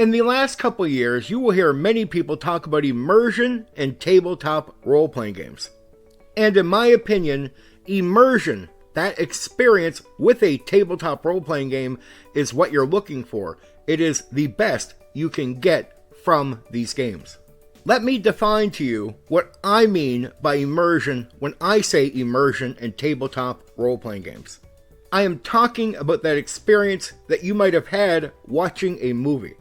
In the last couple years, you will hear many people talk about immersion in tabletop role-playing games. And in my opinion, immersion, that experience with a tabletop role-playing game, is what you're looking for. It is the best you can get from these games. Let me define to you what I mean by immersion when I say immersion in tabletop role-playing games. I am talking about that experience that you might have had watching a movie.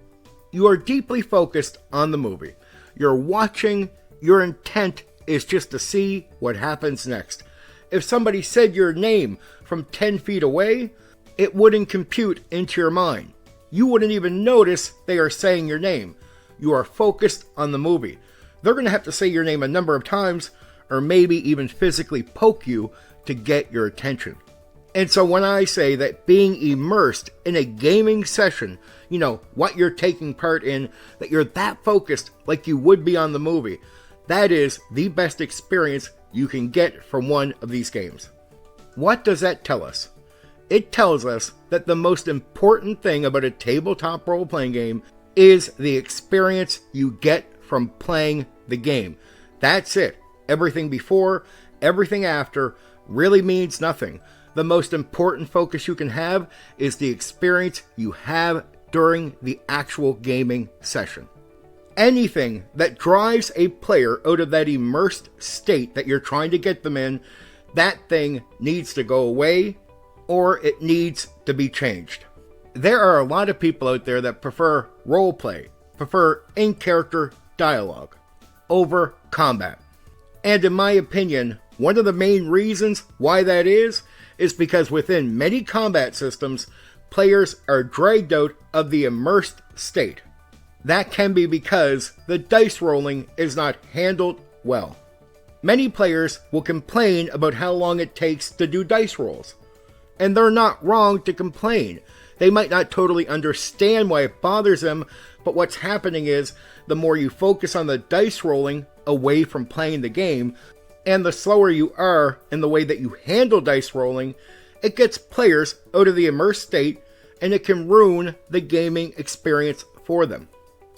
You are deeply focused on the movie. You're watching, your intent is just to see what happens next. If somebody said your name from 10 feet away, it wouldn't compute into your mind. You wouldn't even notice they are saying your name. You are focused on the movie. They're going to have to say your name a number of times, or maybe even physically poke you to get your attention. And so when I say that being immersed in a gaming session, what you're taking part in, that you're that focused like you would be on the movie, that is the best experience you can get from one of these games. What does that tell us? It tells us that the most important thing about a tabletop role-playing game is the experience you get from playing the game. That's it. Everything before, everything after really means nothing. The most important focus you can have is the experience you have during the actual gaming session. Anything that drives a player out of that immersed state that you're trying to get them in, that thing needs to go away or it needs to be changed. There are a lot of people out there that prefer roleplay, prefer in-character dialogue over combat. And in my opinion, one of the main reasons why that is because within many combat systems, players are dragged out of the immersed state. That can be because the dice rolling is not handled well. Many players will complain about how long it takes to do dice rolls. And they're not wrong to complain. They might not totally understand why it bothers them, but what's happening is the more you focus on the dice rolling away from playing the game, and the slower you are in the way that you handle dice rolling, it gets players out of the immersed state and it can ruin the gaming experience for them.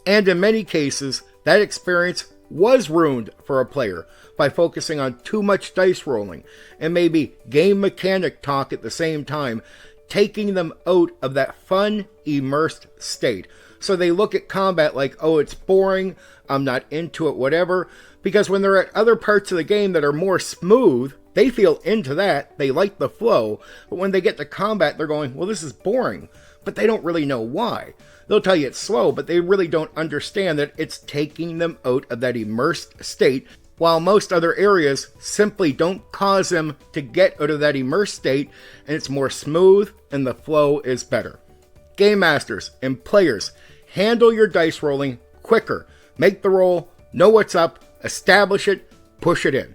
And in many cases, that experience was ruined for a player by focusing on too much dice rolling and maybe game mechanic talk at the same time, taking them out of that fun, immersed state. So they look at combat like, oh, it's boring, I'm not into it, whatever. Because when they're at other parts of the game that are more smooth, they feel into that, they like the flow. But when they get to combat, they're going, well, this is boring. But they don't really know why. They'll tell you it's slow, but they really don't understand that it's taking them out of that immersed state, while most other areas simply don't cause them to get out of that immersed state, and it's more smooth and the flow is better. Game masters and players, handle your dice rolling quicker. Make the roll, know what's up, establish it, push it in.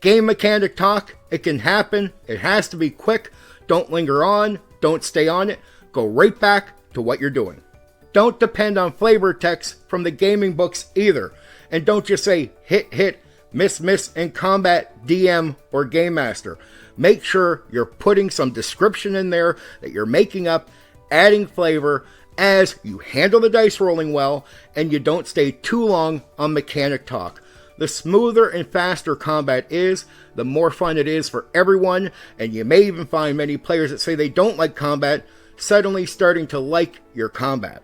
Game mechanic talk, it can happen, it has to be quick, don't linger on, don't stay on it, go right back to what you're doing. Don't depend on flavor text from the gaming books either, and don't just say hit, hit, miss, miss in combat, DM, or game master. Make sure you're putting some description in there that you're making up, adding flavor as you handle the dice rolling well, and you don't stay too long on mechanic talk. The smoother and faster combat is, the more fun it is for everyone, and you may even find many players that say they don't like combat suddenly starting to like your combat.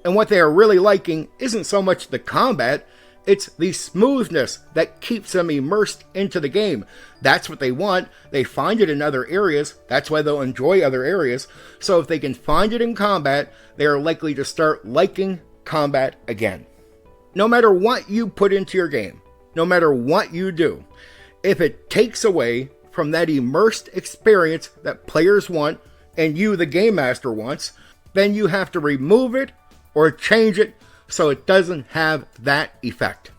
And what they are really liking isn't so much the combat, it's the smoothness that keeps them immersed into the game. That's what they want. They find it in other areas. That's why they'll enjoy other areas. So if they can find it in combat, they are likely to start liking combat again. No matter what you put into your game, no matter what you do, if it takes away from that immersed experience that players want and you, the game master, wants, then you have to remove it or change it so it doesn't have that effect.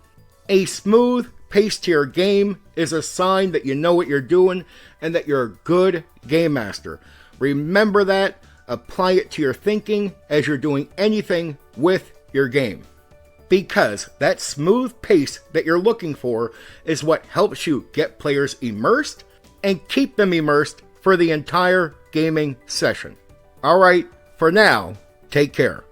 A smooth pace to your game is a sign that you know what you're doing and that you're a good game master. Remember that, apply it to your thinking as you're doing anything with your game. Because that smooth pace that you're looking for is what helps you get players immersed and keep them immersed for the entire gaming session. Alright, for now, take care.